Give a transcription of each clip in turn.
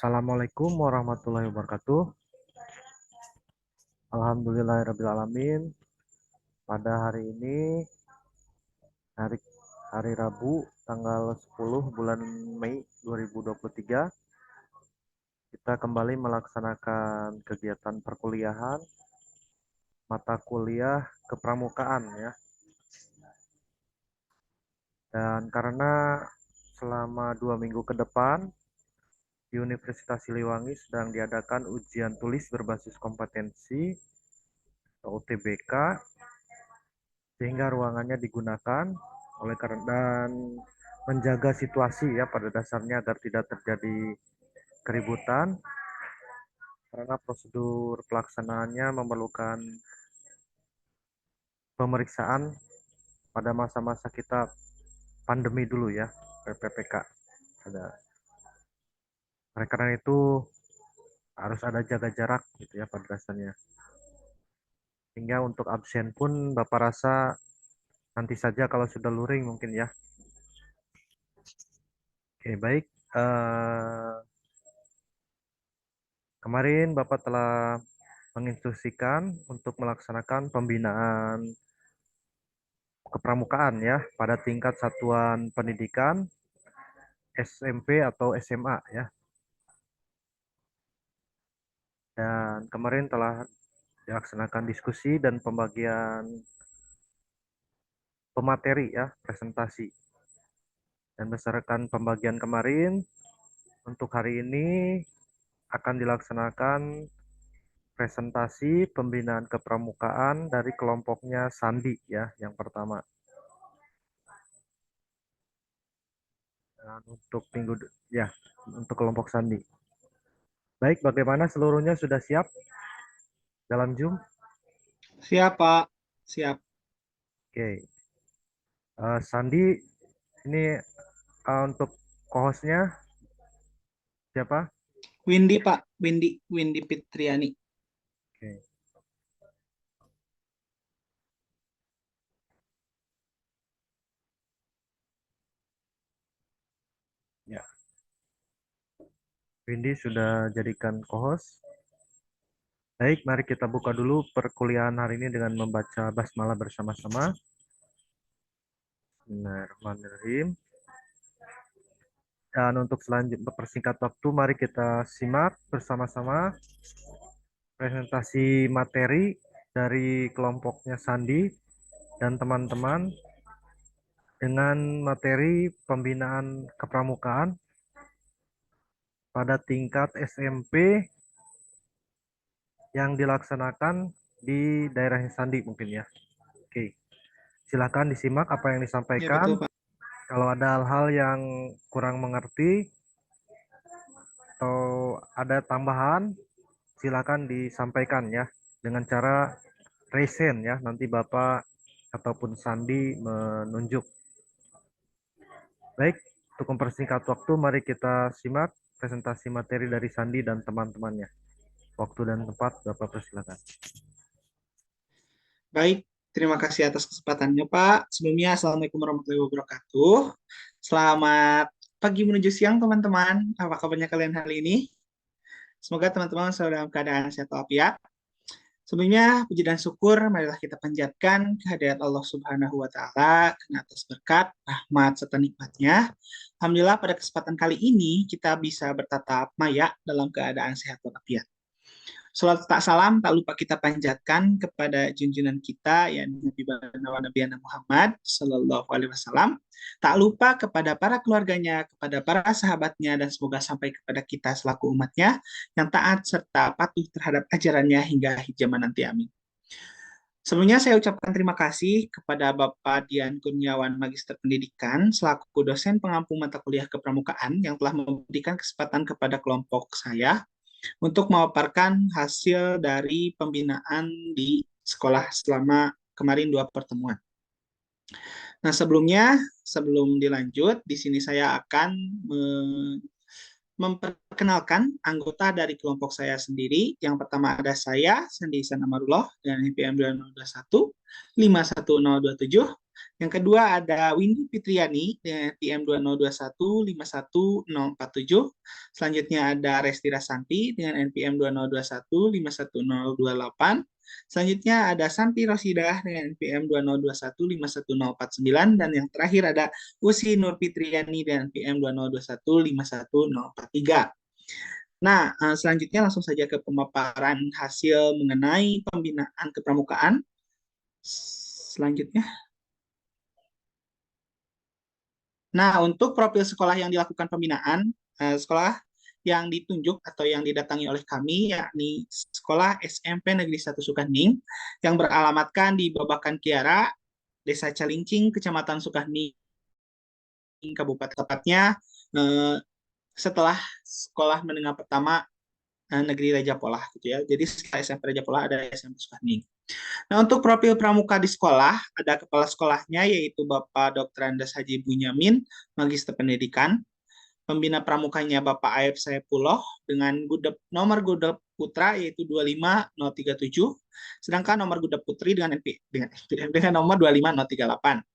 Assalamualaikum warahmatullahi wabarakatuh. Alhamdulillahirrabbilalamin. Pada hari ini, hari, hari Rabu, tanggal 10 bulan Mei 2023, kita kembali melaksanakan kegiatan perkuliahan, mata kuliah kepramukaan ya. Dan karena selama 2 minggu ke depan, di Universitas Siliwangi sedang diadakan ujian tulis berbasis kompetensi atau UTBK, sehingga ruangannya digunakan oleh karena dan menjaga situasi ya pada dasarnya agar tidak terjadi keributan karena prosedur pelaksanaannya memerlukan pemeriksaan pada masa-masa kita pandemi dulu ya, PPPK. Ada. Oleh karena itu harus ada jaga jarak gitu ya pada dasarnya. Hingga untuk absen pun Bapak rasa nanti saja kalau sudah luring mungkin ya. Oke, baik. Kemarin Bapak telah menginstruksikan untuk melaksanakan pembinaan kepramukaan ya pada tingkat satuan pendidikan SMP atau SMA ya. Dan kemarin telah dilaksanakan diskusi dan pembagian pemateri ya, presentasi. Dan berdasarkan pembagian kemarin, untuk hari ini akan dilaksanakan presentasi pembinaan kepramukaan dari kelompoknya Sandi ya, yang pertama. Dan untuk ya, untuk kelompok Sandi. Baik, bagaimana seluruhnya sudah siap dalam Zoom? Siap, Pak. Siap. Oke. Sandi, ini untuk co-hostnya siapa? Windy, Pak. Windy Fitriani. Oke. Ya, Windy sudah jadikan co-host. Baik, mari kita buka dulu perkuliahan hari ini dengan membaca basmalah bersama-sama. Bismillahirrahmanirrahim. Dan untuk selanjutnya mempersingkat waktu, mari kita simak bersama-sama presentasi materi dari kelompoknya Sandi dan teman-teman dengan materi pembinaan kepramukaan pada tingkat SMP yang dilaksanakan di daerah Sandi mungkin ya. Oke, silakan disimak apa yang Ya, disampaikan. betul, Pak. Kalau ada hal-hal yang kurang mengerti atau ada tambahan, silakan disampaikan ya dengan cara raise hand ya. Nanti Bapak ataupun Sandi menunjuk. Baik, untuk mempersingkat waktu, mari kita simak presentasi materi dari Sandi dan teman-temannya. Waktu dan tempat, Bapak persilakan. Baik, terima kasih atas kesempatannya, Pak. Sebelumnya, Assalamualaikum warahmatullahi wabarakatuh. Selamat pagi menuju siang, teman-teman. Apa kabarnya kalian hari ini? Semoga teman-teman selalu dalam keadaan sehat walafiat. Sebelumnya, puji dan syukur marilah kita panjatkan kehadirat Allah Subhanahu wa Ta'ala karena atas berkat, rahmat, serta nikmatnya. Alhamdulillah, pada kesempatan kali ini kita bisa bertatap maya dalam keadaan sehat walafiat. Salat tak salam tak lupa kita panjatkan kepada junjungan kita yang Nabi Nabi Muhammad Sallallahu Alaihi Wasallam. Tak lupa kepada para keluarganya, kepada para sahabatnya, dan semoga sampai kepada kita selaku umatnya yang taat serta patuh terhadap ajarannya hingga akhir zaman nanti. Amin. Sebelumnya saya ucapkan terima kasih kepada Bapak Dian Kurniawan Magister Pendidikan selaku dosen pengampu mata kuliah kepramukaan yang telah memberikan kesempatan kepada kelompok saya untuk memaparkan hasil dari pembinaan di sekolah selama kemarin 2 pertemuan. Nah, sebelum dilanjut, di sini saya akan memperkenalkan anggota dari kelompok saya sendiri. Yang pertama ada saya, Sandi Ihsan Amarullah, dengan NPM 2021 51027. Yang kedua ada Windy Fitriani dengan NPM 2021 51047. Selanjutnya ada Resti Rasanti dengan NPM 2021 51028. Selanjutnya ada Santi Rosidah dengan NPM 2021 51049, dan yang terakhir ada Usi Nur Fitriani dengan NPM 2021 51043. Nah, selanjutnya langsung saja ke pemaparan hasil mengenai pembinaan kepramukaan. Selanjutnya. Nah, untuk profil sekolah yang dilakukan pembinaan, sekolah yang ditunjuk atau yang didatangi oleh kami, yakni Sekolah SMP Negeri 1 Sukahening, yang beralamatkan di Babakan Kiara, Desa Calincing, Kecamatan Sukahening, Kabupaten. Tepatnya setelah sekolah menengah pertama Negeri Raja Polah, gitu ya. Jadi setelah SMP Raja Polah ada SMP Sukahening. Nah, untuk profil pramuka di sekolah, ada kepala sekolahnya yaitu Bapak Dr. Andes Haji Bunyamin, Magister Pendidikan. Pembina pramukanya Bapak Aib Saipullah dengan nomor gudep putra yaitu 25037, sedangkan nomor gudep putri dengan nomor 25038.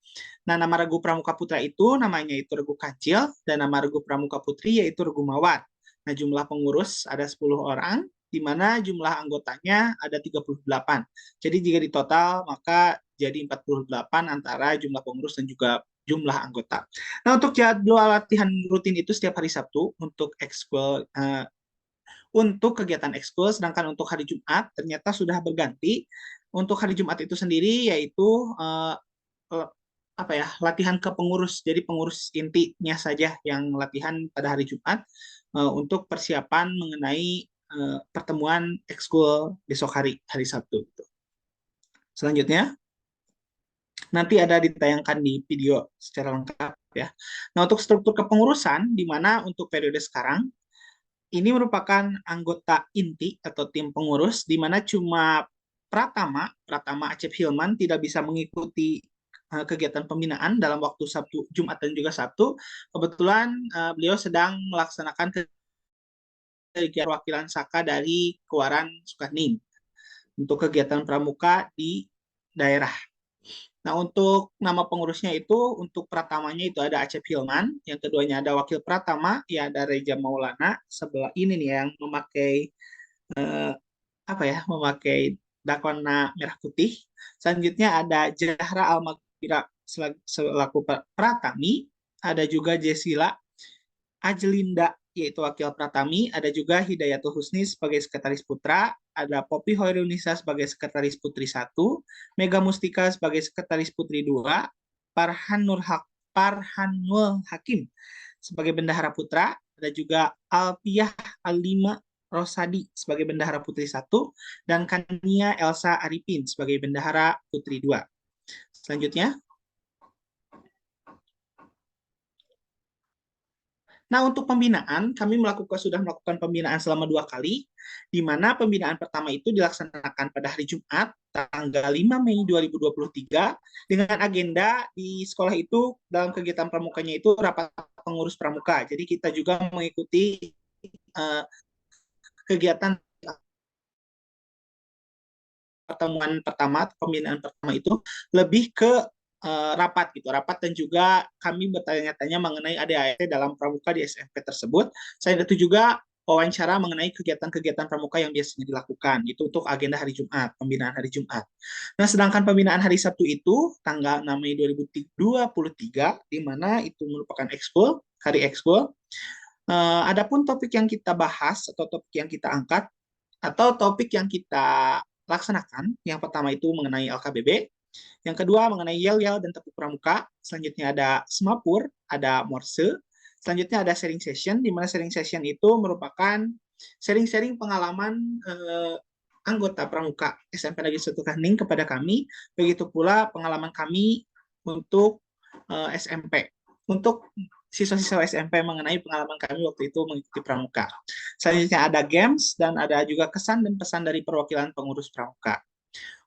Nah, nama regu pramuka putra itu namanya itu regu kancil, dan nama regu pramuka putri yaitu regu mawar. Nah, jumlah pengurus ada 10 orang, di mana jumlah anggotanya ada 38. Jadi jika ditotal maka jadi 48 antara jumlah pengurus dan juga jumlah anggota. Nah, untuk jadwal latihan rutin itu setiap hari Sabtu untuk ekskul untuk kegiatan ekskul, sedangkan untuk hari Jumat ternyata sudah berganti. Untuk hari Jumat itu sendiri yaitu apa ya, latihan ke pengurus. Jadi pengurus intinya saja yang latihan pada hari Jumat untuk persiapan mengenai pertemuan ekskul besok hari Sabtu. Selanjutnya nanti ada ditayangkan di video secara lengkap ya. Nah, untuk struktur kepengurusan, di mana untuk periode sekarang ini merupakan anggota inti atau tim pengurus, di mana cuma Pratama Acep Hilman tidak bisa mengikuti kegiatan pembinaan dalam waktu Sabtu, Jumat, dan juga Sabtu. Kebetulan beliau sedang melaksanakan kegiatan wakilan Saka dari Kewaran Sukahening untuk kegiatan pramuka di daerah. Nah, untuk nama pengurusnya itu, untuk Pratamanya itu ada Acep Hilman, yang keduanya ada Wakil Pratama, ya ada Reja Maulana, sebelah ini nih yang memakai apa ya, memakai dakwana merah putih. Selanjutnya ada Zahra Almaghfira selaku Pratami, ada juga Jesila Ajlinda yaitu wakil Pratami, ada juga Hidayatul Husni sebagai sekretaris putra, ada Poppy Hoirunisa sebagai sekretaris putri 1, Mega Mustika sebagai sekretaris putri 2, Parhanul Hakim sebagai bendahara putra, ada juga Alpiyah Alima Rosadi sebagai bendahara putri 1, dan Kania Elsa Arifin sebagai bendahara putri 2. Selanjutnya, nah, untuk pembinaan, kami sudah melakukan pembinaan selama 2 kali, di mana pembinaan pertama itu dilaksanakan pada hari Jumat, tanggal 5 Mei 2023, dengan agenda di sekolah itu, dalam kegiatan pramukanya itu, rapat pengurus pramuka. Jadi kita juga mengikuti kegiatan pertemuan pertama, pembinaan pertama itu, lebih ke rapat gitu, rapat, dan juga kami bertanya-tanya mengenai ADART dalam pramuka di SMP tersebut. Selain itu juga wawancara mengenai kegiatan-kegiatan pramuka yang biasanya dilakukan, itu untuk agenda hari Jumat, pembinaan hari Jumat. Nah, sedangkan pembinaan hari Sabtu itu tanggal 6 Mei 2023, di mana itu merupakan ekskul, hari ekskul. Adapun topik yang kita bahas atau topik yang kita angkat atau topik yang kita laksanakan, yang pertama itu mengenai LKBB, yang kedua mengenai yel-yel dan tepuk pramuka, selanjutnya ada semapur, ada morse, selanjutnya ada sharing session, di mana sharing session itu merupakan sharing-sharing pengalaman anggota pramuka SMP Negeri 1 Sukahening kepada kami, begitu pula pengalaman kami untuk SMP, untuk siswa-siswa SMP mengenai pengalaman kami waktu itu mengikuti pramuka. Selanjutnya ada games, dan ada juga kesan dan pesan dari perwakilan pengurus pramuka.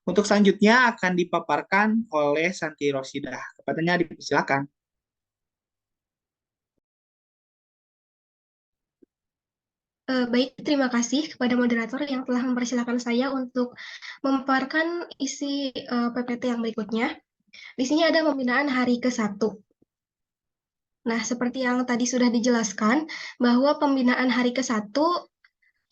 Untuk selanjutnya akan dipaparkan oleh Santi Rosidah. Kepadanya dipersilakan. Baik, terima kasih kepada moderator yang telah mempersilahkan saya untuk memaparkan isi PPT yang berikutnya. Di sini ada pembinaan hari ke-1. Nah, seperti yang tadi sudah dijelaskan, bahwa pembinaan hari ke-1,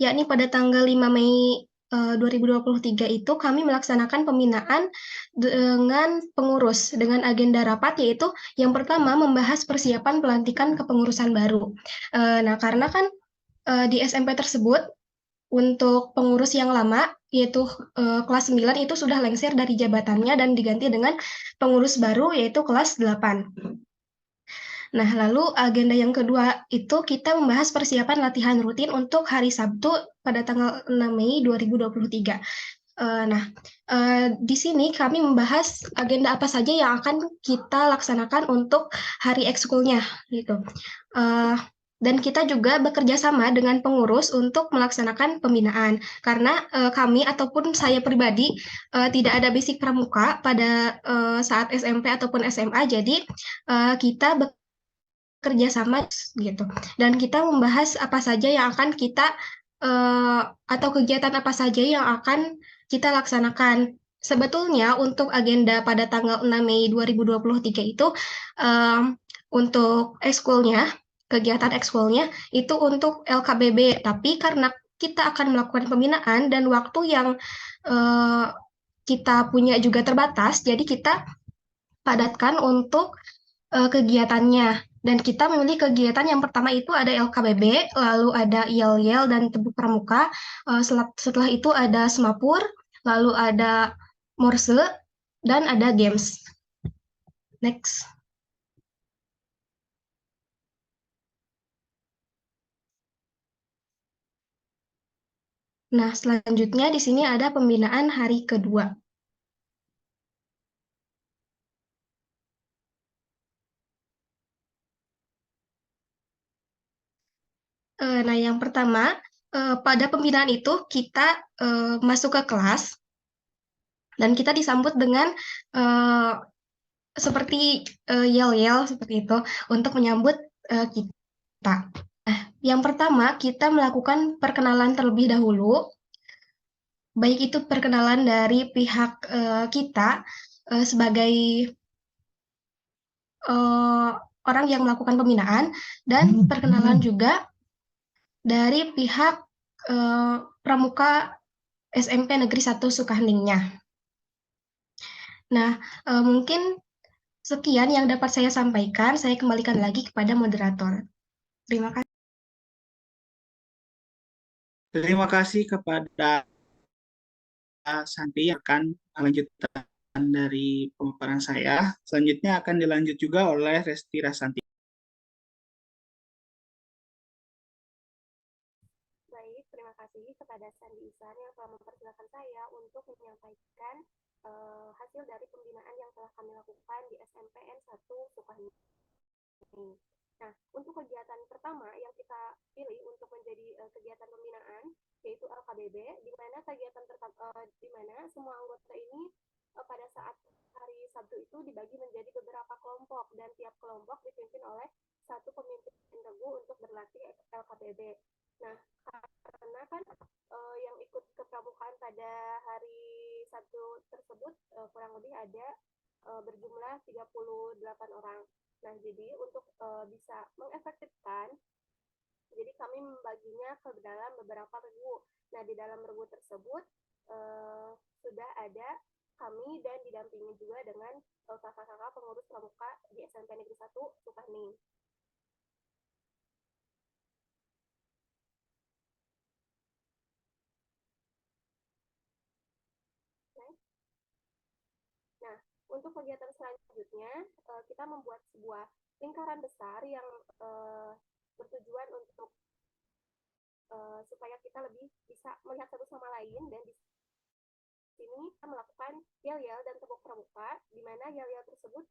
yakni pada tanggal 5 Mei 2023 itu kami melaksanakan pembinaan dengan pengurus, dengan agenda rapat, yaitu yang pertama membahas persiapan pelantikan kepengurusan baru. Nah, karena kan di SMP tersebut untuk pengurus yang lama, yaitu kelas 9 itu sudah lengser dari jabatannya dan diganti dengan pengurus baru, yaitu kelas 8. Nah, lalu agenda yang kedua itu kita membahas persiapan latihan rutin untuk hari Sabtu pada tanggal 6 Mei 2023. Nah, di sini kami membahas agenda apa saja yang akan kita laksanakan untuk hari ekskulnya, gitu. Dan kita juga bekerja sama dengan pengurus untuk melaksanakan pembinaan, karena kami ataupun saya pribadi tidak ada basic pramuka pada saat SMP ataupun SMA, jadi kita kerjasama gitu. Dan kita membahas apa saja yang akan kita atau kegiatan apa saja yang akan kita laksanakan. Sebetulnya untuk agenda pada tanggal 6 Mei 2023 itu untuk ekskulnya, kegiatan ekskulnya itu untuk LKBB, tapi karena kita akan melakukan pembinaan dan waktu yang kita punya juga terbatas, jadi kita padatkan untuk kegiatannya. Dan kita memilih kegiatan yang pertama itu ada LKBB, lalu ada yel-yel dan tebuk pramuka. Setelah itu ada semapur, lalu ada morse, dan ada games. Next. Nah, selanjutnya di sini ada pembinaan hari kedua. Nah, yang pertama, pada pembinaan itu kita masuk ke kelas dan kita disambut dengan seperti yel-yel seperti itu untuk menyambut kita. Yang pertama, kita melakukan perkenalan terlebih dahulu, baik itu perkenalan dari pihak kita sebagai orang yang melakukan pembinaan, dan perkenalan juga dari pihak pramuka SMP Negeri 1 Sukaheningnya. Nah, mungkin sekian yang dapat saya sampaikan. Saya kembalikan lagi kepada moderator. Terima kasih. Terima kasih kepada Santi yang akan lanjutan dari pemaparan saya. Selanjutnya akan dilanjut juga oleh Resti Rasanti. Baik, terima kasih kepada Sandi Isan yang telah mempersilahkan saya untuk menyampaikan hasil dari pembinaan yang telah kami lakukan di SMPN 1 Sukahening. Nah, untuk kegiatan pertama yang kita pilih untuk menjadi kegiatan pembinaan yaitu LKBB, di mana di mana semua anggota ini pada saat hari Sabtu itu dibagi menjadi beberapa kelompok dan tiap kelompok dipimpin oleh satu pemimpin regu untuk berlatih LKBB. Nah, karena kan yang ikut kepramukaan pada hari Sabtu tersebut kurang lebih ada berjumlah 38 orang. Nah, jadi untuk bisa mengefektifkan, jadi kami membaginya ke dalam beberapa regu. Nah, di dalam regu tersebut sudah ada kami dan didampingi juga dengan kakak-kakak pengurus pramuka di SMP Negeri 1 Sukahening. Nah, untuk kegiatan selanjutnya, kita membuat sebuah lingkaran besar yang bertujuan untuk supaya kita lebih bisa melihat satu sama lain, dan di sini kita melakukan yel-yel dan tepuk pramuka, di mana yel-yel tersebut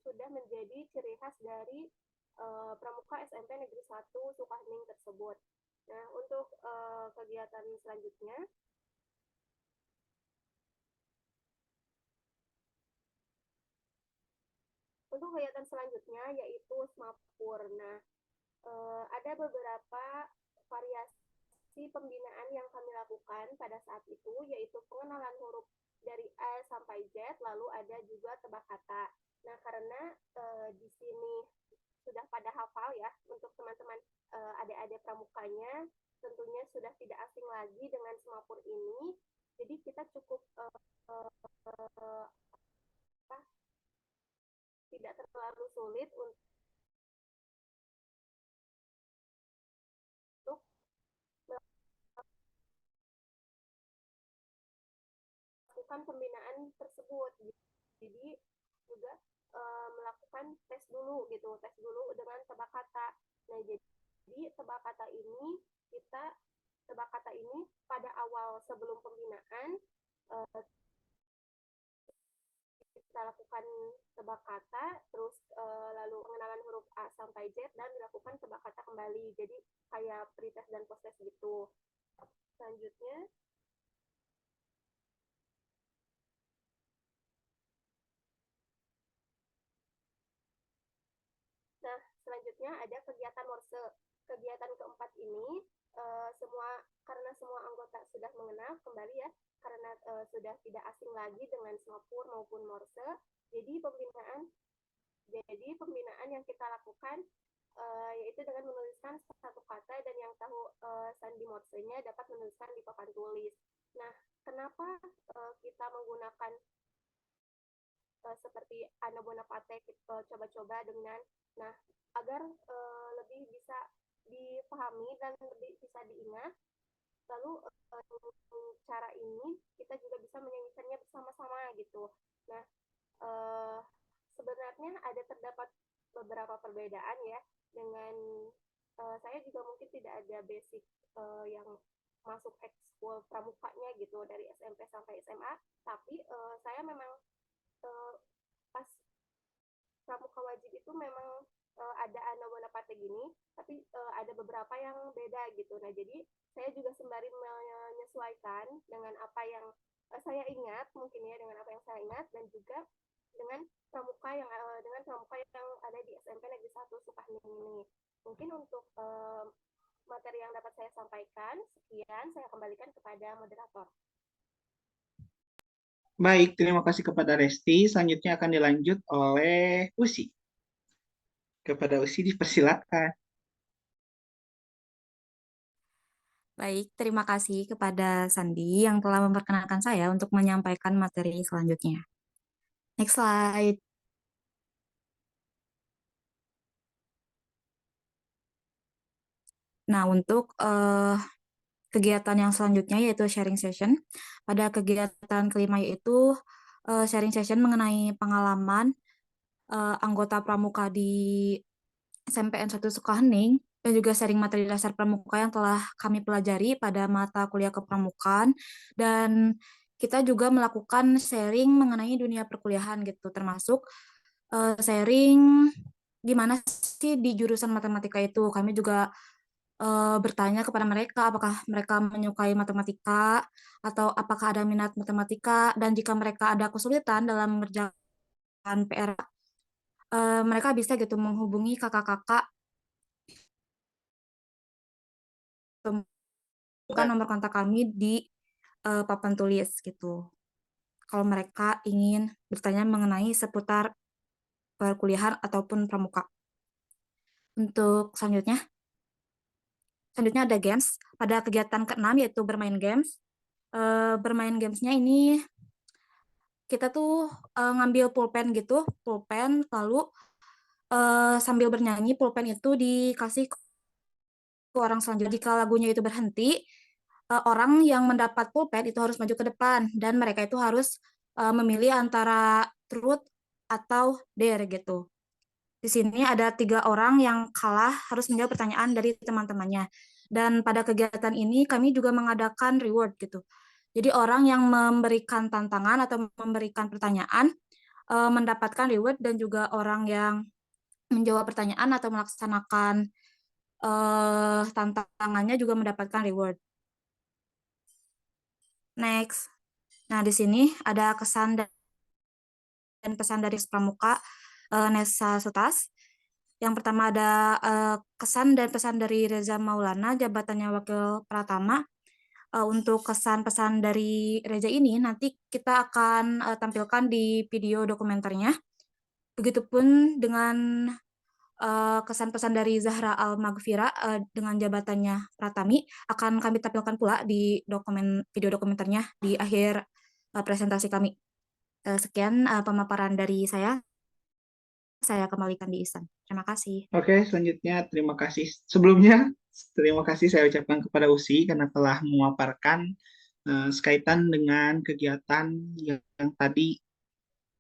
sudah menjadi ciri khas dari pramuka SMP Negeri 1 Sukahening tersebut. Nah, untuk kegiatan selanjutnya, yaitu semapur. Nah, ada beberapa variasi pembinaan yang kami lakukan pada saat itu, yaitu pengenalan huruf dari A sampai Z, lalu ada juga tebak kata. Nah, karena di sini sudah pada hafal ya, untuk teman-teman adik-adik pramukanya, tentunya sudah tidak asing lagi dengan semapur ini. Jadi kita cukup tidak terlalu sulit untuk melakukan pembinaan tersebut. Jadi juga melakukan tes dulu gitu, tes dulu dengan tebak kata. Nah, jadi tebak kata ini pada awal sebelum pembinaan kita lakukan tebak kata, terus lalu pengenalan huruf A sampai Z, dan dilakukan tebak kata kembali. Jadi kayak pretest dan posttest gitu. Selanjutnya, nah, selanjutnya ada kegiatan Morse. Kegiatan keempat ini karena semua anggota sudah mengenal kembali ya, karena sudah tidak asing lagi dengan semapur maupun Morse. Jadi pembinaan yang kita lakukan yaitu dengan menuliskan satu kata, dan yang tahu sandi Morse-nya dapat menuliskan di papan tulis. Nah, kenapa kita menggunakan seperti Ana Bonaparte kita coba-coba dengan, nah, agar lebih bisa dipahami dan lebih bisa diingat. Lalu cara ini kita juga bisa menyanyikannya bersama-sama gitu. Nah, sebenarnya terdapat beberapa perbedaan ya dengan saya juga mungkin tidak ada basic yang masuk ekskul pramukanya gitu dari SMP sampai SMA, tapi saya memang pas pramuka wajib itu memang ada Ana Bonaparte gini, tapi ada beberapa yang beda gitu. Nah, jadi saya juga sembari menyesuaikan dengan apa yang saya ingat, mungkin ya, dengan apa yang saya ingat, dan juga dengan pramuka yang ada di SMP Negeri 1 Sukahning ini. Mungkin untuk materi yang dapat saya sampaikan, sekian, saya kembalikan kepada moderator. Baik, terima kasih kepada Resti. Selanjutnya akan dilanjut oleh Usi. Kepada Usi dipersilakan. Baik, terima kasih kepada Sandi yang telah memperkenalkan saya untuk menyampaikan materi selanjutnya. Next slide. Nah, untuk kegiatan yang selanjutnya yaitu sharing session. Pada kegiatan kelima yaitu sharing session mengenai pengalaman anggota pramuka di SMPN 1 Sukahening, dan juga sharing materi dasar pramuka yang telah kami pelajari pada mata kuliah kepramukaan, dan kita juga melakukan sharing mengenai dunia perkuliahan gitu, termasuk sharing gimana sih di jurusan matematika itu. Kami juga bertanya kepada mereka apakah mereka menyukai matematika atau apakah ada minat matematika, dan jika mereka ada kesulitan dalam mengerjakan PR, mereka bisa gitu menghubungi kakak-kakak, bukan nomor kontak kami di papan tulis gitu. Kalau mereka ingin bertanya mengenai seputar perkuliahan ataupun pramuka. Untuk selanjutnya ada games. Pada kegiatan ke-6 yaitu bermain games. Bermain gamesnya ini kita tuh ngambil pulpen gitu, lalu sambil bernyanyi pulpen itu dikasih ke orang selanjutnya. Jika lagunya itu berhenti, orang yang mendapat pulpen itu harus maju ke depan, dan mereka itu harus memilih antara truth atau dare gitu. Di sini ada 3 orang yang kalah harus menjawab pertanyaan dari teman-temannya. Dan pada kegiatan ini kami juga mengadakan reward gitu. Jadi orang yang memberikan tantangan atau memberikan pertanyaan mendapatkan reward, dan juga orang yang menjawab pertanyaan atau melaksanakan tantangannya juga mendapatkan reward. Next. Nah, di sini ada kesan dan pesan dari Pramuka Nesa Sutas. Yang pertama ada kesan dan pesan dari Reza Maulana, jabatannya Wakil Pratama. Untuk kesan pesan dari Reza ini nanti kita akan tampilkan di video dokumenternya. Begitupun dengan kesan pesan dari Zahra Al-Maghfira dengan jabatannya Pratami akan kami tampilkan pula di video dokumenternya di akhir presentasi kami. Sekian pemaparan dari saya kembalikan di Ihsan. Terima kasih. Oke, selanjutnya terima kasih. Sebelumnya, terima kasih saya ucapkan kepada Usi karena telah memaparkan sekaitan dengan kegiatan yang tadi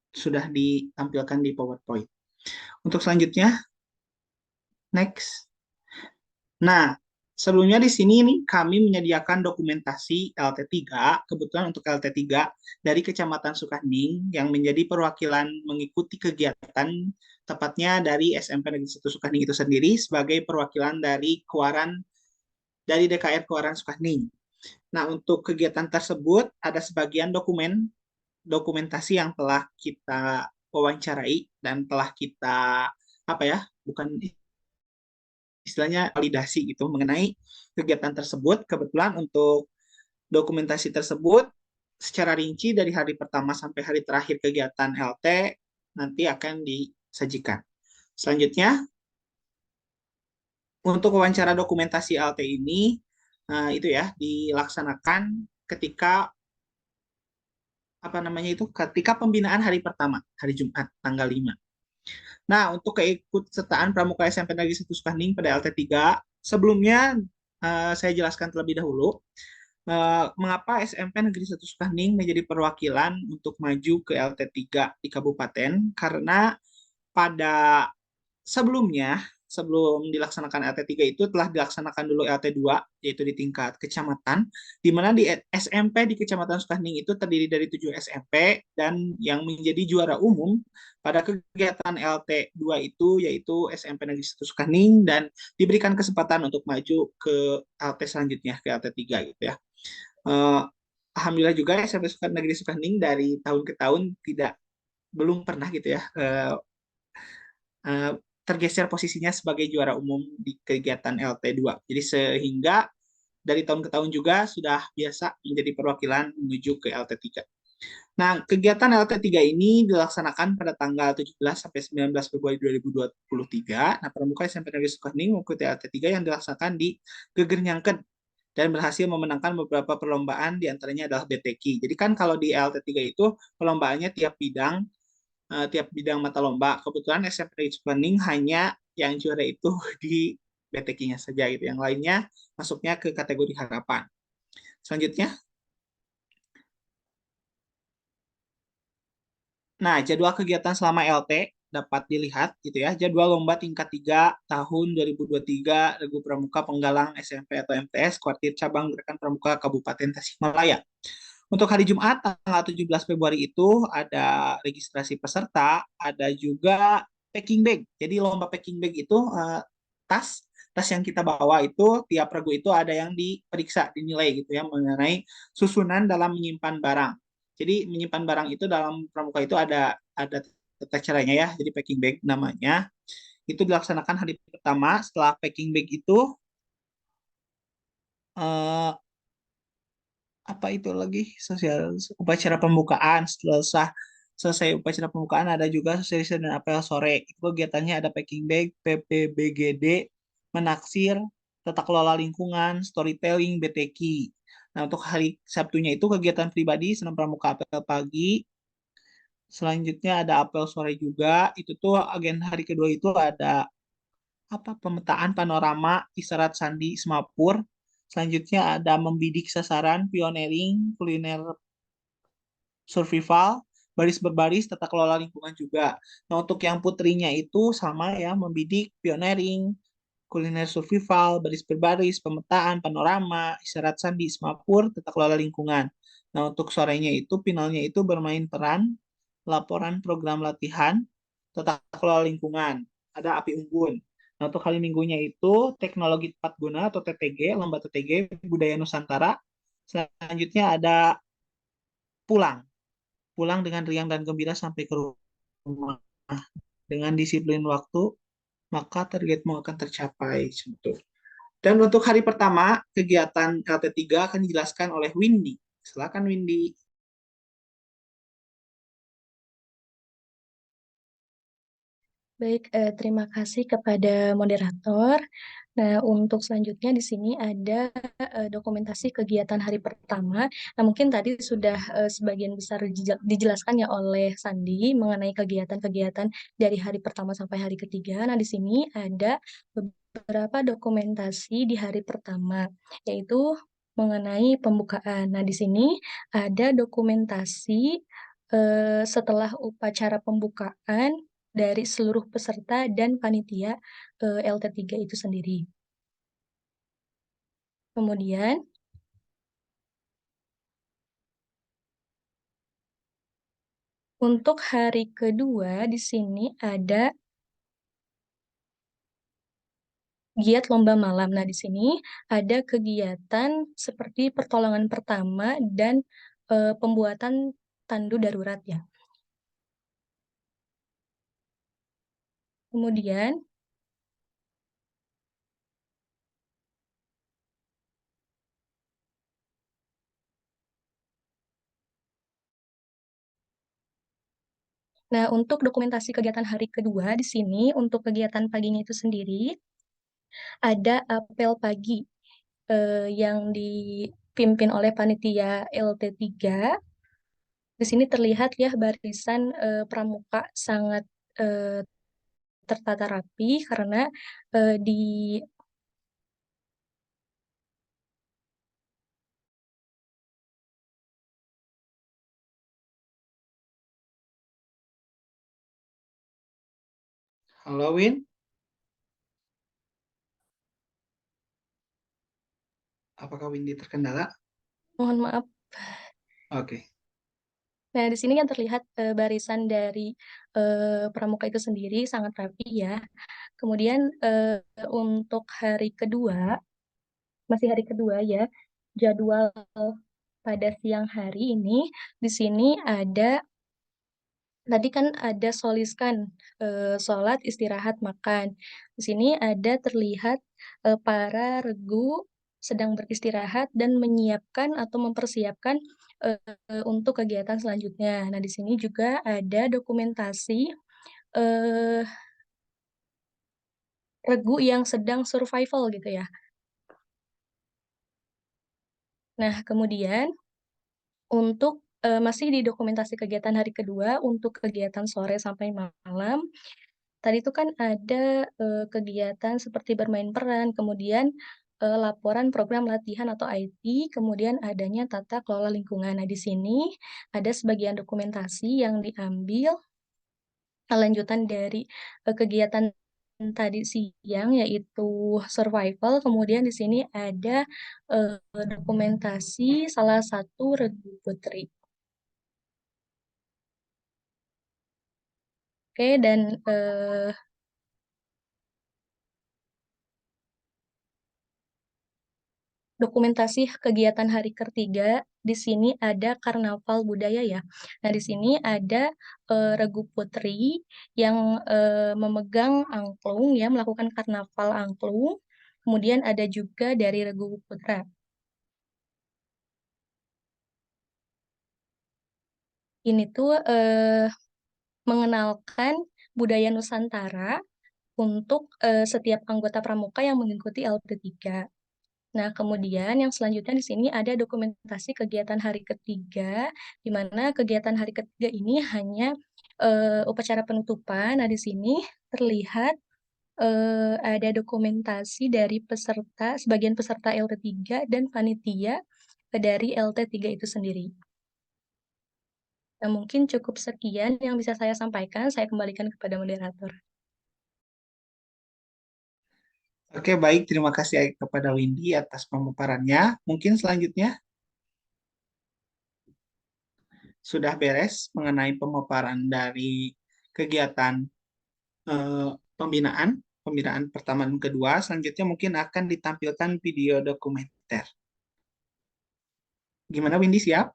sudah ditampilkan di PowerPoint. Untuk selanjutnya, next. Nah, sebelumnya di sini nih kami menyediakan dokumentasi LT3, kebetulan untuk LT3 dari Kecamatan Sukaning yang menjadi perwakilan mengikuti kegiatan tepatnya dari SMP Negeri 1 Sukaning itu sendiri sebagai perwakilan dari DKR Keluaran Sukaning. Nah, untuk kegiatan tersebut ada sebagian dokumentasi yang telah kita wawancarai dan telah kita bukan istilahnya validasi gitu mengenai kegiatan tersebut. Kebetulan untuk dokumentasi tersebut secara rinci dari hari pertama sampai hari terakhir kegiatan LT nanti akan disajikan. Selanjutnya, untuk wawancara dokumentasi LT ini itu ya dilaksanakan ketika ketika pembinaan hari pertama, hari Jumat tanggal 5. Nah, untuk keikutsertaan Pramuka SMP Negeri 1 Sukaning pada LT3, sebelumnya saya jelaskan terlebih dahulu mengapa SMP Negeri 1 Sukaning menjadi perwakilan untuk maju ke LT3 di kabupaten, karena pada sebelumnya, sebelum dilaksanakan LT3 itu telah dilaksanakan dulu LT2, yaitu di tingkat kecamatan, di mana di SMP di Kecamatan Sukaning itu terdiri dari 7 SMP, dan yang menjadi juara umum pada kegiatan LT2 itu yaitu SMP Negeri 1 Sukaning, dan diberikan kesempatan untuk maju ke LT selanjutnya, ke LT3 gitu ya. Alhamdulillah juga SMP Negeri Sukaning dari tahun ke tahun belum pernah gitu ya tergeser posisinya sebagai juara umum di kegiatan LT2. Jadi sehingga dari tahun ke tahun juga sudah biasa menjadi perwakilan menuju ke LT3. Nah, kegiatan LT3 ini dilaksanakan pada tanggal 17 sampai 19 Februari 2023. Nah, Pramuka SMP Negeri Sukaning mengikuti LT3 yang dilaksanakan di Geger Nyangken dan berhasil memenangkan beberapa perlombaan, diantaranya adalah BTQ. Jadi kan kalau di LT3 itu perlombaannya tiap bidang mata lomba. Kebetulan SMP Sukaning hanya yang juara itu di BTQ-nya saja gitu. Yang lainnya masuknya ke kategori harapan. Selanjutnya. Nah, jadwal kegiatan selama LT dapat dilihat gitu ya. Jadwal lomba tingkat 3 tahun 2023 Regu Pramuka Penggalang SMP atau MTS Kuartir Cabang Gerakan Pramuka Kabupaten Tasikmalaya. Untuk hari Jumat tanggal 17 Februari itu ada registrasi peserta, ada juga packing bag. Jadi lomba packing bag itu tas yang kita bawa itu tiap regu itu ada yang diperiksa, dinilai gitu ya mengenai susunan dalam menyimpan barang. Jadi menyimpan barang itu dalam pramuka itu ada tata caranya ya. Jadi packing bag namanya. Itu dilaksanakan hari pertama. Setelah packing bag itu upacara pembukaan. Selesai upacara pembukaan ada juga sosialisasi dan apel sore. Itu kegiatannya ada packing bag, PPBGD, menaksir, tata kelola lingkungan, storytelling, BTQ. Nah, untuk hari Sabtunya itu kegiatan pribadi, senam pramuka apel pagi. Selanjutnya ada apel sore juga. Itu tuh agenda hari kedua itu ada pemetaan panorama isyarat sandi Semapur. Selanjutnya ada membidik sasaran, pioneering, kuliner survival, baris berbaris, tata kelola lingkungan juga. Nah, untuk yang putrinya itu sama ya, membidik, pioneering, kuliner survival, baris berbaris, pemetaan, panorama, isyarat sandi, semapur, tata kelola lingkungan. Nah, untuk sorenya itu, finalnya itu bermain peran, laporan program latihan, tata kelola lingkungan. Ada api unggun. Nah, untuk hari minggunya itu, teknologi tepat guna atau TTG, lomba TTG, budaya Nusantara. Selanjutnya ada pulang. Pulang dengan riang dan gembira sampai ke rumah. Dengan disiplin waktu, maka targetmu akan tercapai. Contoh. Dan untuk hari pertama, kegiatan LT3 akan dijelaskan oleh Windy. Silakan Windy. Baik, terima kasih kepada moderator. Nah, untuk selanjutnya di sini ada dokumentasi kegiatan hari pertama. Nah, mungkin tadi sudah sebagian besar dijelaskan ya oleh Sandi mengenai kegiatan-kegiatan dari hari pertama sampai hari ketiga. Nah, di sini ada beberapa dokumentasi di hari pertama, yaitu mengenai pembukaan. Nah, di sini ada dokumentasi setelah upacara pembukaan dari seluruh peserta dan panitia LT3 itu sendiri. Kemudian, untuk hari kedua di sini ada giat lomba malam. Nah, di sini ada kegiatan seperti pertolongan pertama dan pembuatan tandu darurat ya. Kemudian, nah untuk dokumentasi kegiatan hari kedua di sini untuk kegiatan paginya itu sendiri ada apel pagi yang dipimpin oleh panitia LT3. Di sini terlihat ya barisan pramuka sangat eh, tertata rapi karena di Halo Win, apakah Windy terkendala? mohon maaf. Oke. Nah, di sini yang terlihat barisan dari pramuka itu sendiri sangat rapi ya. Kemudian untuk hari kedua, masih hari kedua ya, jadwal pada siang hari ini di sini ada tadi kan ada soliskan sholat istirahat makan. Di sini ada terlihat para regu sedang beristirahat dan menyiapkan atau mempersiapkan untuk kegiatan selanjutnya. Nah, di sini juga ada dokumentasi eh, regu yang sedang survival gitu ya. Nah, kemudian untuk masih di dokumentasi kegiatan hari kedua untuk kegiatan sore sampai malam. Tadi itu kan ada kegiatan seperti bermain peran, kemudian laporan program latihan atau IT, kemudian adanya tata kelola lingkungan. Nah, di sini ada sebagian dokumentasi yang diambil lanjutan dari kegiatan tadi siang yaitu survival. Kemudian di sini ada dokumentasi salah satu regu putri. Oke, dan dokumentasi kegiatan hari ketiga di sini ada karnaval budaya ya. Nah, di sini ada regu putri yang memegang angklung ya, melakukan karnaval angklung. Kemudian ada juga dari regu putra. Ini tuh mengenalkan budaya Nusantara untuk setiap anggota pramuka yang mengikuti LT3. Nah, kemudian yang selanjutnya di sini ada dokumentasi kegiatan hari ketiga, di mana kegiatan hari ketiga ini hanya upacara penutupan. Nah, di sini terlihat ada dokumentasi dari peserta, sebagian peserta LT3 dan panitia dari LT3 itu sendiri. Nah, mungkin cukup sekian yang bisa saya sampaikan. Saya kembalikan kepada moderator. Oke, baik. Terima kasih kepada Windy atas pemaparannya. Mungkin selanjutnya sudah beres mengenai pemaparan dari kegiatan eh, pembinaan, pembinaan pertama dan kedua. Selanjutnya mungkin akan ditampilkan video dokumenter. Gimana Windy, siap?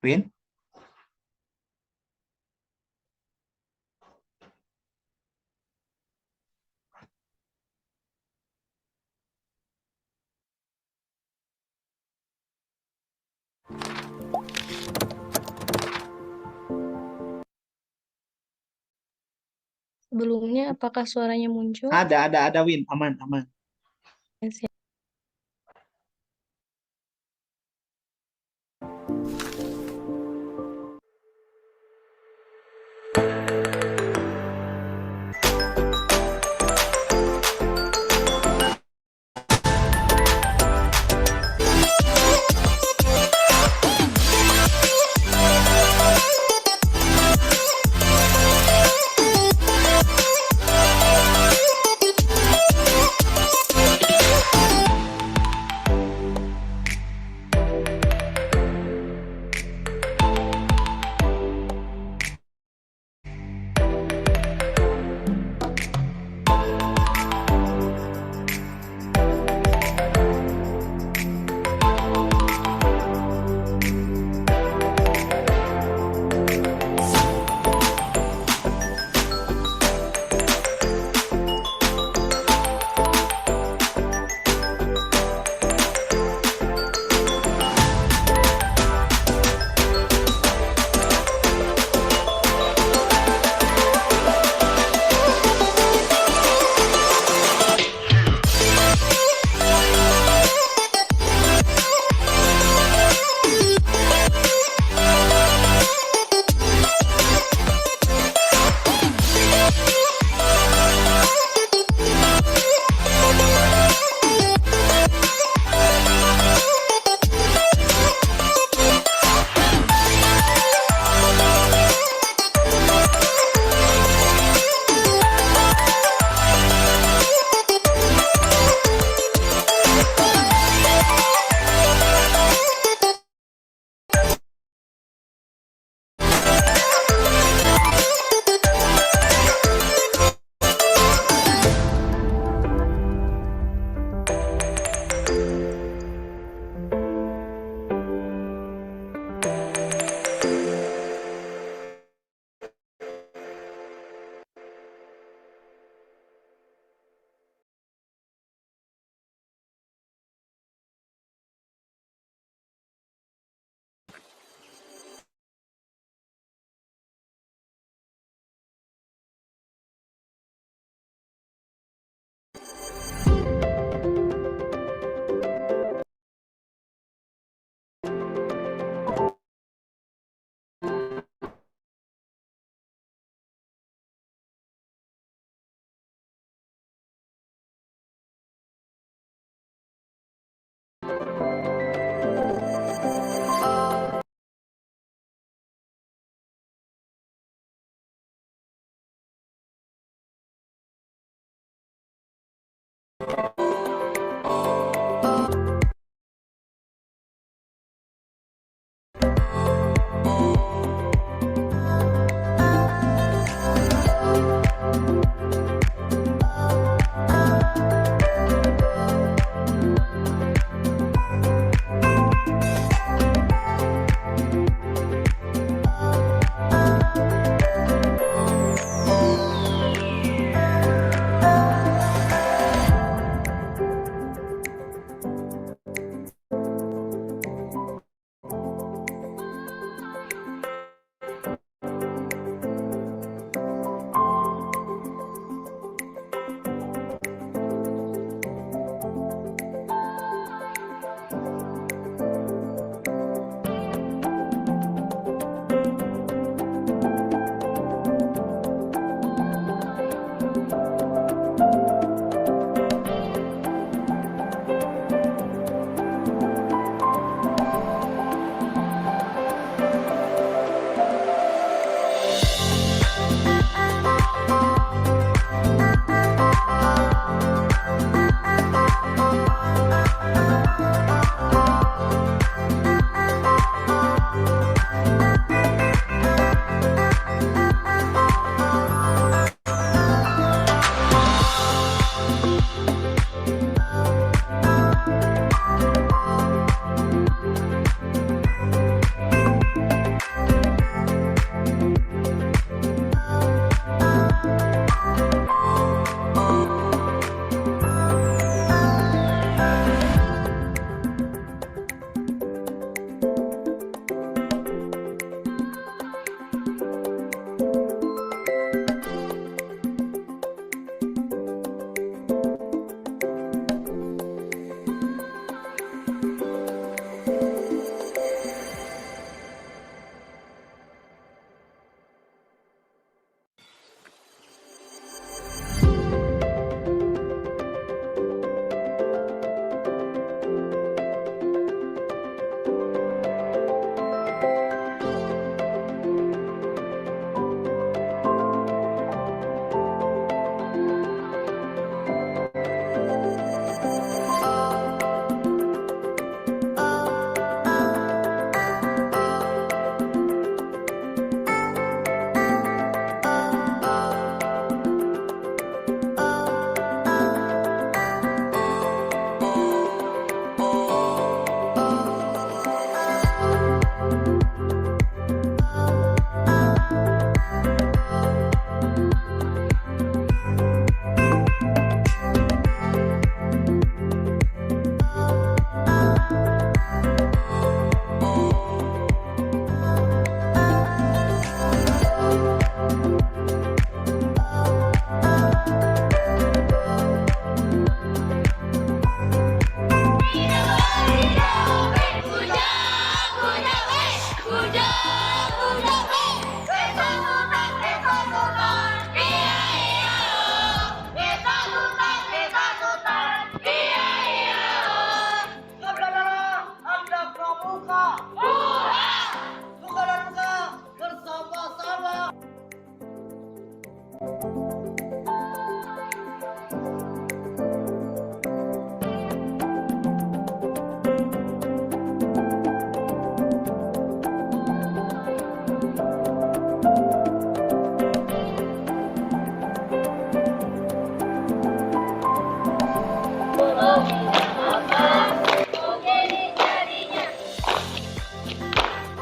Win? sebelumnya, apakah suaranya muncul? Ada Win, aman, aman. Ya, siap.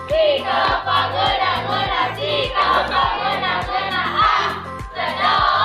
Jika pangena-ngena, jika pangena-ngena, sedang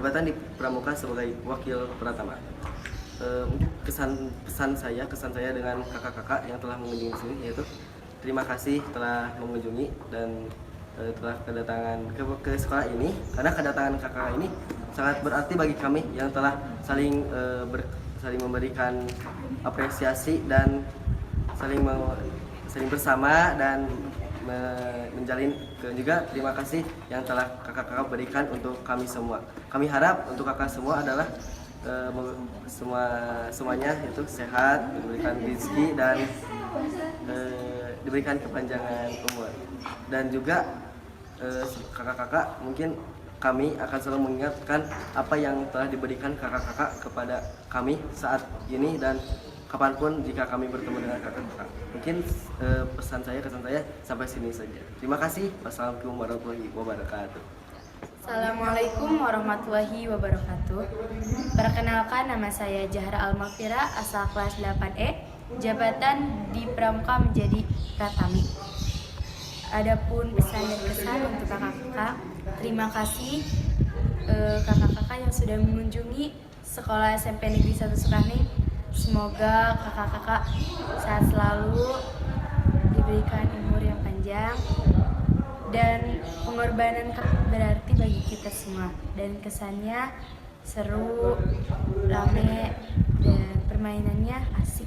jabatan di Pramuka sebagai wakil Pratama. Mungkin kesan saya dengan kakak-kakak yang telah mengunjungi sini yaitu terima kasih telah mengunjungi dan telah kedatangan ke sekolah ini, karena kedatangan kakak ini sangat berarti bagi kami yang telah saling memberikan apresiasi dan saling bersama dan menjalin juga terima kasih yang telah kakak-kakak berikan untuk kami semua. Kami harap untuk kakak semua adalah semuanya itu sehat, diberikan rezeki dan diberikan kepanjangan umur. Dan juga kakak-kakak mungkin kami akan selalu mengingatkan apa yang telah diberikan kakak-kakak kepada kami saat ini dan kapanpun jika kami bertemu dengan kakak-kakak. Mungkin kesan saya sampai sini saja. Terima kasih. Wassalamualaikum warahmatullahi wabarakatuh. Assalamualaikum warahmatullahi wabarakatuh. Perkenalkan, nama saya Jahra Almafira, asal kelas 8E, jabatan di Pramuka menjadi Pratami. Adapun pesan dan kesan untuk kakak-kakak, terima kasih kakak-kakak yang sudah mengunjungi sekolah SMP Negeri 1 Sukaning. Semoga kakak-kakak sehat selalu, diberikan umur yang panjang, dan pengorbanan berarti bagi kita semua. Dan kesannya seru, rame, dan permainannya asik.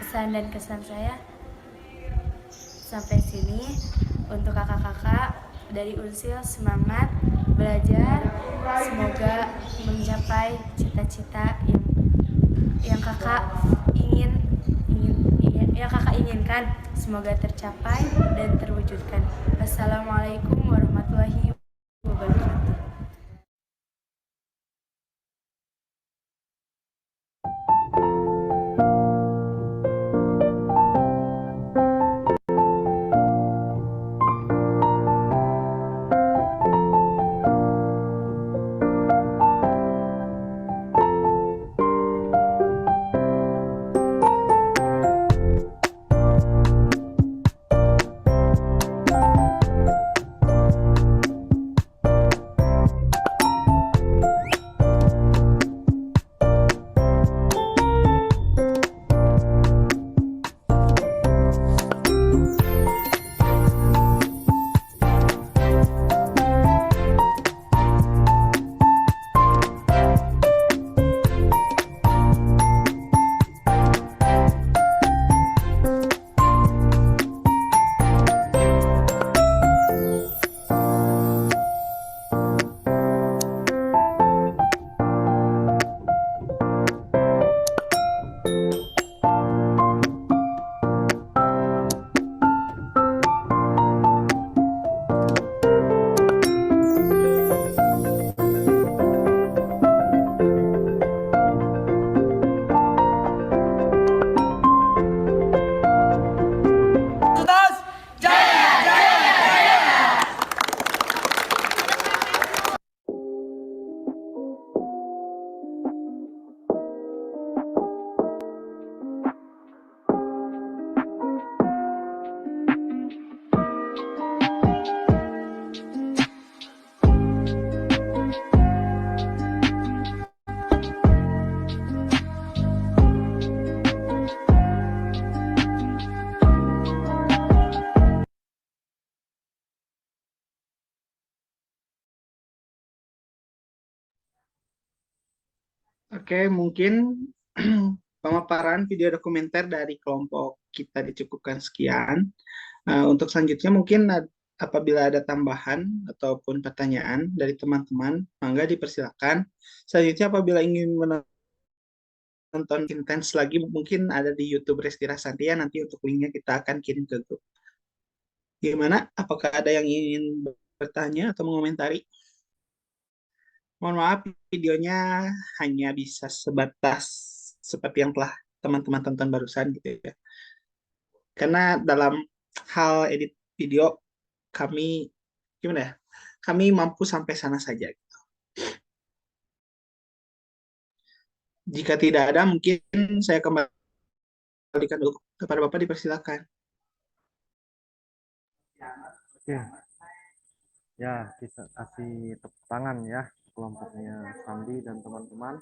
Pesan dan kesan saya sampai sini. Untuk kakak-kakak dari Unsil, semangat belajar, semoga mencapai cita-cita yang kakak inginkan, semoga tercapai dan terwujudkan. Wassalamualaikum warahmatullahi wabarakatuh. Oke, mungkin pemaparan video dokumenter dari kelompok kita dicukupkan sekian. Untuk selanjutnya mungkin apabila ada tambahan ataupun pertanyaan dari teman-teman, mangga dipersilakan. Selanjutnya apabila ingin menonton intens lagi, mungkin ada di YouTube Resti Rasantia, nanti untuk linknya kita akan kirim ke grup. Gimana? Apakah ada yang ingin bertanya atau mengomentari? Mohon maaf, videonya hanya bisa sebatas seperti yang telah teman-teman tonton barusan gitu ya. Karena dalam hal edit video kami gimana ya? Kami mampu sampai sana saja. Jika tidak ada, mungkin saya kembalikan dulu kepada Bapak, dipersilakan. Ya, Ya, kita kasih tepuk tangan ya kelompoknya Sandi dan teman-teman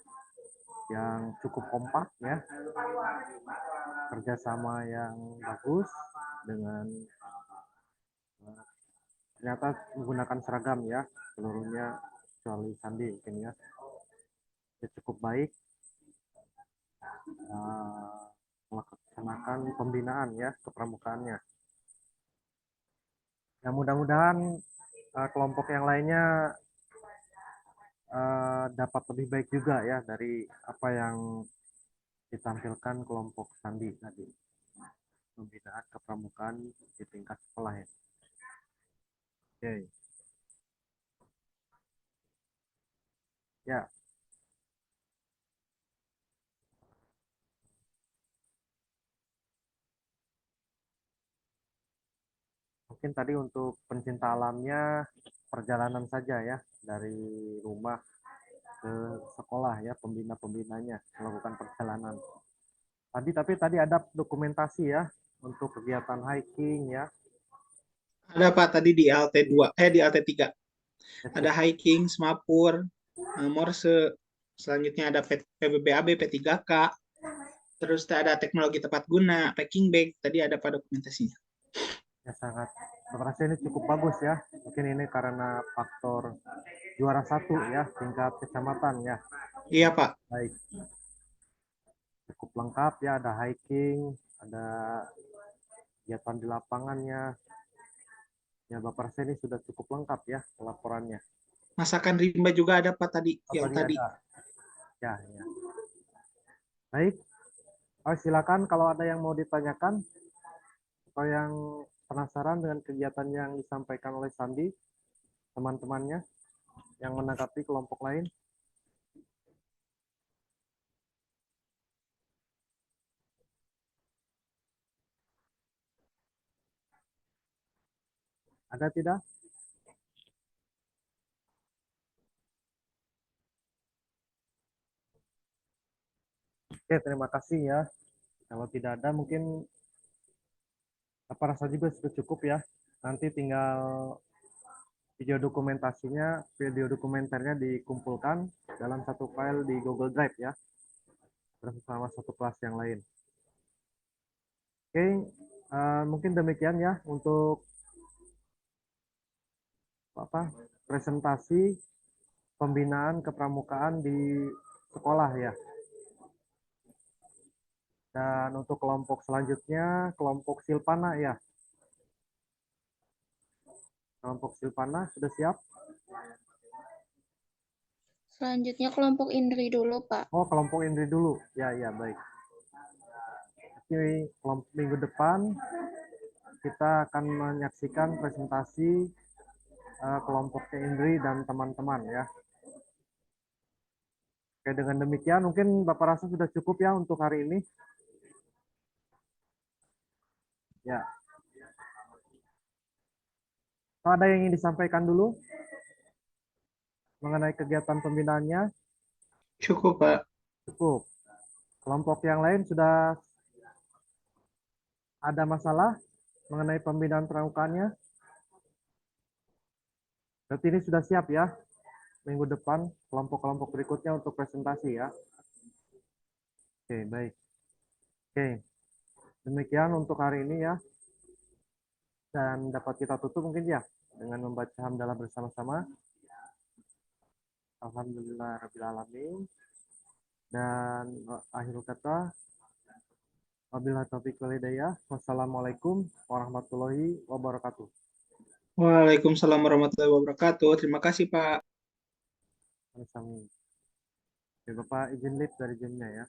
yang cukup kompak ya, kerjasama yang bagus dengan ternyata menggunakan seragam ya seluruhnya kecuali Sandi mungkin ya. Dia cukup baik melaksanakan pembinaan ya kepramukaannya. Ya mudah-mudahan kelompok yang lainnya dapat lebih baik juga ya dari apa yang ditampilkan kelompok Sandi tadi, pembinaan kepramukaan di tingkat sekolah ya. Oke. Ya, mungkin tadi untuk pencinta alamnya perjalanan saja ya dari rumah ke sekolah ya, pembina-pembinanya melakukan perjalanan. Tapi tadi ada dokumentasi ya untuk kegiatan hiking ya. Ada Pak tadi di di LT3. Ada hiking, semapur, morse, selanjutnya ada PBBAB, P3K, terus ada teknologi tepat guna, packing bag, tadi ada Pak dokumentasinya. Ya sangat, berasa ini cukup bagus ya. Mungkin ini karena faktor juara 1 ya tingkat kecamatan ya. Iya Pak. Baik. Cukup lengkap ya, ada hiking, ada kegiatan di lapangannya. Ya Bapak rasa ini sudah cukup lengkap ya laporannya. Masakan rimba juga ada Pak tadi. Yang tadi. Ada. Ya, ya. Baik. Silakan kalau ada yang mau ditanyakan atau yang penasaran dengan kegiatan yang disampaikan oleh Sandi, teman-temannya yang menanggapi kelompok lain. Ada tidak? Oke, terima kasih ya. Kalau tidak ada mungkin apa rasa juga sudah cukup ya. Nanti tinggal video dokumentasinya, video dokumenternya dikumpulkan dalam satu file di Google Drive ya. Bersama satu kelas yang lain. Oke, mungkin demikian ya untuk presentasi pembinaan kepramukaan di sekolah ya. Dan untuk kelompok selanjutnya, kelompok Silpana ya. Kelompok Silpana sudah siap? Selanjutnya kelompok Indri dulu, Pak. Oh, kelompok Indri dulu. Ya, ya, baik. Oke, kelompok minggu depan kita akan menyaksikan presentasi kelompoknya Indri dan teman-teman ya. Oke, dengan demikian mungkin Bapak rasa sudah cukup ya untuk hari ini. Ya. Ada yang ingin disampaikan dulu mengenai kegiatan pembinaannya? Cukup, Pak. Cukup. Kelompok yang lain sudah ada masalah mengenai pembinaan pramukaannya? Berarti ini sudah siap ya? Minggu depan, kelompok-kelompok berikutnya untuk presentasi ya. Oke, baik. Oke, demikian untuk hari ini ya. Dan dapat kita tutup mungkin ya dengan membaca hamdalah bersama-sama. Alhamdulillahirrahmanirrahim. Dan akhir kata, wabillahi taufiq wal hidayah. Wassalamualaikum warahmatullahi wabarakatuh. Waalaikumsalam warahmatullahi wabarakatuh. Terima kasih Pak. Oke, Bapak izin lift dari jamnya ya.